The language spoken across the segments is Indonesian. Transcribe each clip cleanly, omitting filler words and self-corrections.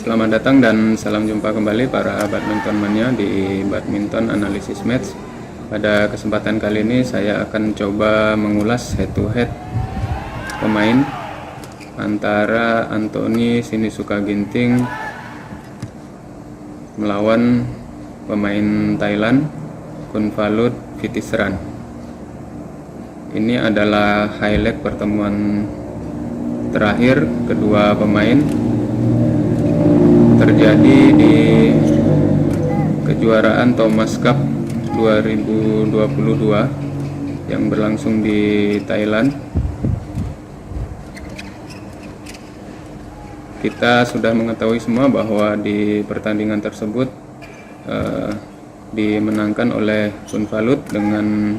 Selamat datang dan salam jumpa kembali para badminton mania di Badminton Analysis Match. Pada kesempatan kali ini saya akan coba mengulas head to head pemain antara Anthony Sinisuka Ginting melawan pemain Thailand Kunvalut Vitisran. Ini adalah highlight pertemuan terakhir kedua pemain terjadi di kejuaraan Thomas Cup 2022 yang berlangsung di Thailand. Kita sudah mengetahui semua bahwa di pertandingan tersebut dimenangkan oleh Kunvalut dengan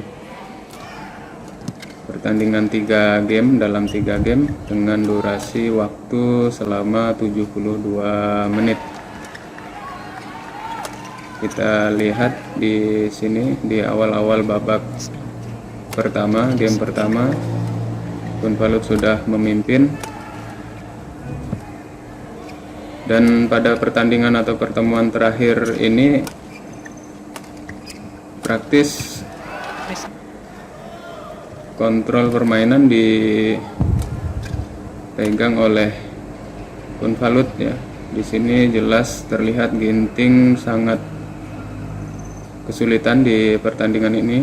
pertandingan 3 game dalam 3 game dengan durasi waktu selama 72 menit. Kita lihat di sini di awal-awal babak pertama, game pertama, Kunvalut sudah memimpin. Dan pada pertandingan atau pertemuan terakhir ini praktis kontrol permainan dipegang oleh Kunvalut ya. Di sini jelas terlihat Ginting sangat kesulitan di pertandingan ini.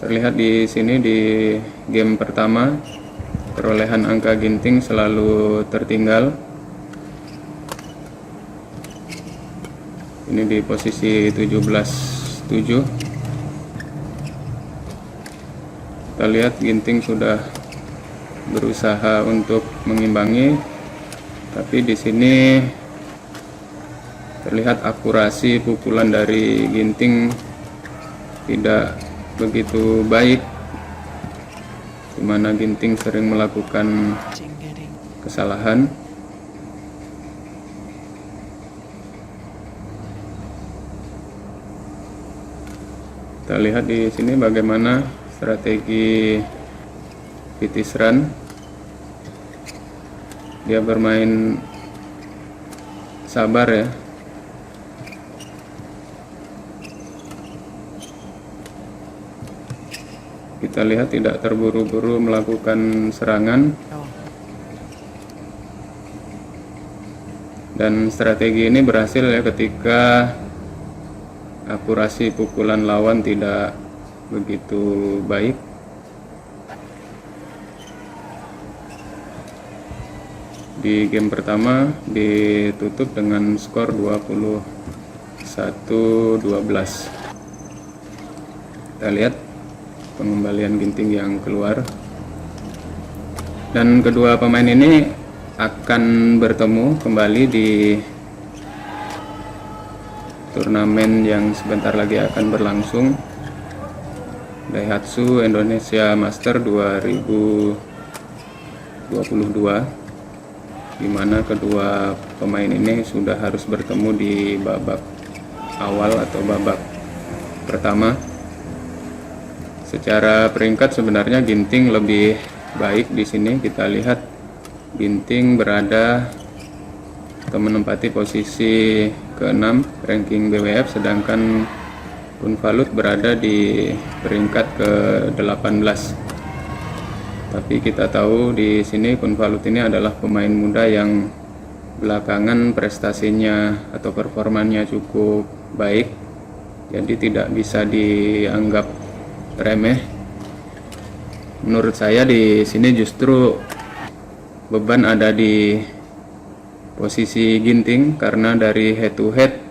Terlihat di sini di game pertama perolehan angka Ginting selalu tertinggal. Ini di posisi 17-7. Kita lihat Ginting sudah berusaha untuk mengimbangi, tapi di sini terlihat akurasi pukulan dari Ginting tidak begitu baik, di mana Ginting sering melakukan kesalahan. Kita lihat di sini bagaimana strategi Vitisran. Dia bermain sabar ya. Kita lihat tidak terburu-buru melakukan serangan. Dan strategi ini berhasil ya ketika akurasi pukulan lawan tidak begitu baik. Di game pertama ditutup dengan skor 21-12. Kita lihat pengembalian Ginting yang keluar. Dan kedua pemain ini akan bertemu kembali di turnamen yang sebentar lagi akan berlangsung, Daihatsu Indonesia Master 2022, di mana kedua pemain ini sudah harus bertemu di babak awal atau babak pertama. Secara peringkat sebenarnya Ginting lebih baik di sini. Kita lihat Ginting berada atau menempati posisi ke-6 ranking BWF, sedangkan Kunvalut berada di peringkat ke-18. Tapi kita tahu di sini Kunvalut ini adalah pemain muda yang belakangan prestasinya atau performanya cukup baik, jadi tidak bisa dianggap remeh. Menurut saya di sini justru beban ada di posisi Ginting, karena dari head to head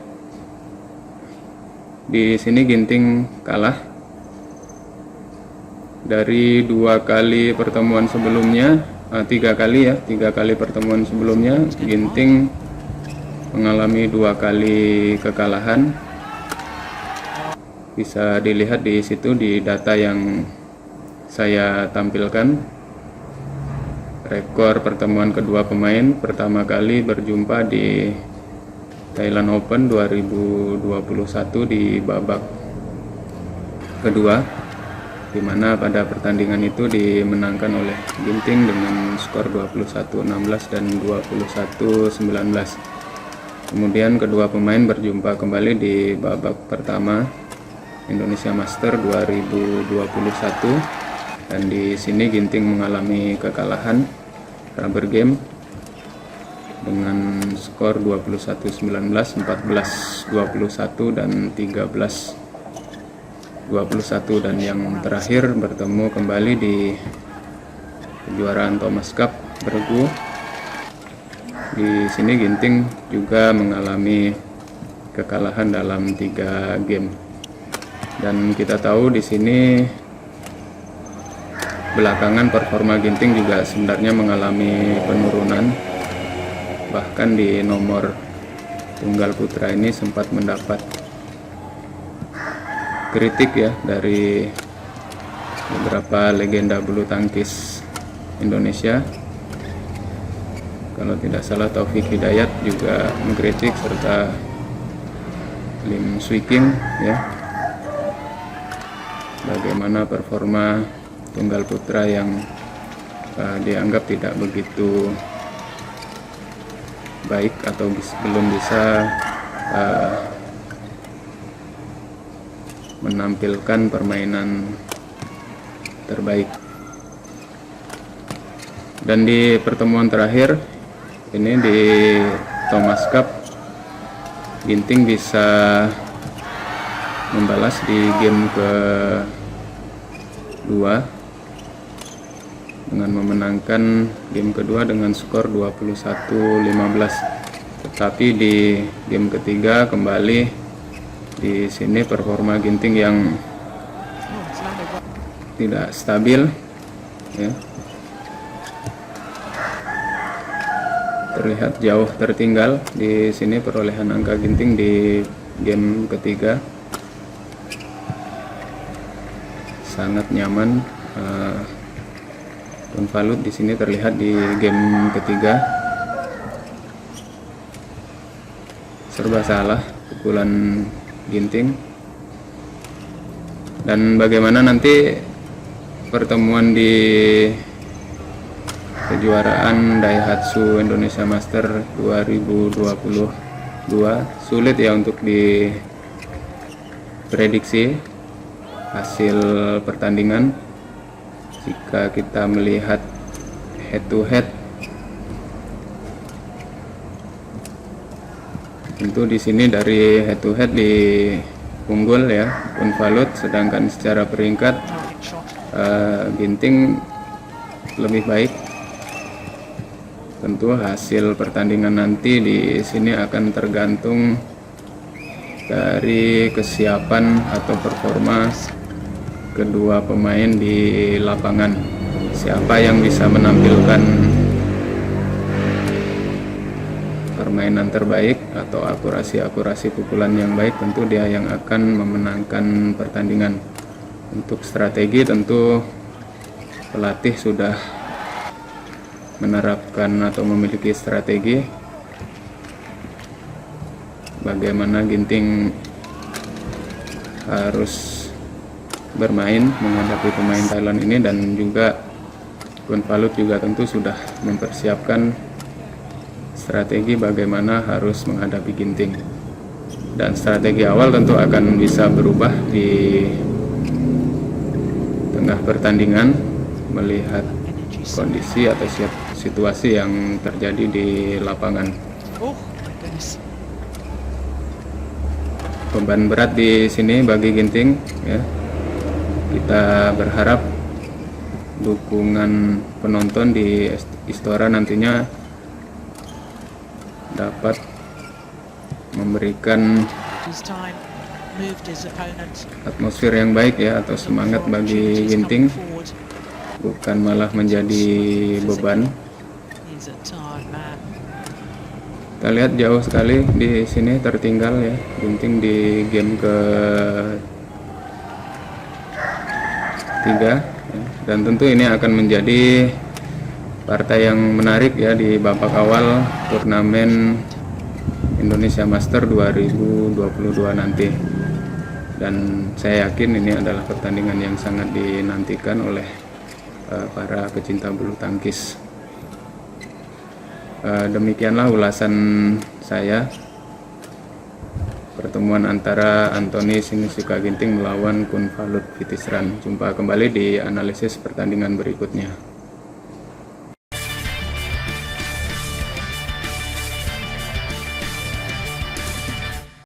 di sini Ginting kalah. Dari 2 kali pertemuan sebelumnya, 3 kali ya, 3 kali pertemuan sebelumnya Ginting mengalami 2 kali kekalahan. Bisa dilihat di situ di data yang saya tampilkan. Rekor pertemuan kedua pemain pertama kali berjumpa di Thailand Open 2021 di babak kedua. di mana pada pertandingan itu dimenangkan oleh Ginting dengan skor 21-16 dan 21-19. Kemudian kedua pemain berjumpa kembali di babak pertama Indonesia Master 2021, dan di sini Ginting mengalami kekalahan rubber game dengan skor 21-19, 14-21 dan 13-21, dan yang terakhir bertemu kembali di kejuaraan Thomas Cup bergu. Di sini Ginting juga mengalami kekalahan dalam 3 game. Dan kita tahu di sini belakangan performa Ginting juga sebenarnya mengalami penurunan. Bahkan di nomor tunggal putra ini sempat mendapat kritik ya dari beberapa legenda bulu tangkis Indonesia. Kalau tidak salah Taufik Hidayat juga mengkritik, serta Lim Swee King ya, bagaimana performa tunggal putra yang dianggap tidak begitu baik atau belum bisa menampilkan permainan terbaik. Dan di pertemuan terakhir ini di Thomas Cup, Ginting bisa membalas di game kedua dengan memenangkan game kedua dengan skor 21-15. Tetapi di game ketiga kembali di sini performa Ginting yang tidak stabil ya. Terlihat jauh tertinggal di sini perolehan angka Ginting di game ketiga. Sangat nyaman Tuan di sini terlihat di game ketiga. Serba salah pukulan Ginting. Dan bagaimana nanti pertemuan di kejuaraan Daihatsu Indonesia Master 2022, sulit ya untuk diprediksi hasil pertandingan. Jika kita melihat head to head, tentu di sini dari head to head di unggul ya Unvalut, sedangkan secara peringkat Ginting lebih baik. Tentu hasil pertandingan nanti di sini akan tergantung dari kesiapan atau performa kedua pemain di lapangan. Siapa yang bisa menampilkan permainan terbaik atau akurasi pukulan yang baik, tentu dia yang akan memenangkan pertandingan. Untuk strategi tentu pelatih sudah menerapkan atau memiliki strategi bagaimana Ginting harus bermain menghadapi pemain Thailand ini, dan juga Unvalut juga tentu sudah mempersiapkan strategi bagaimana harus menghadapi Ginting. Dan strategi awal tentu akan bisa berubah di tengah pertandingan melihat kondisi atau situasi yang terjadi di lapangan. Beban berat di sini bagi Ginting ya. Kita berharap dukungan penonton di Istora nantinya dapat memberikan atmosfer yang baik ya, atau semangat bagi Ginting, bukan malah menjadi beban. Kita lihat jauh sekali di sini tertinggal ya Ginting di game ke-3 ya. Dan tentu ini akan menjadi partai yang menarik ya di babak awal turnamen Indonesia Master 2022 nanti. dan saya yakin ini adalah pertandingan yang sangat dinantikan oleh para pecinta bulu tangkis. Demikianlah ulasan saya pertemuan antara Anthony Sinisuka Ginting melawan Kunpalut Vitisran. Jumpa kembali di analisis pertandingan berikutnya.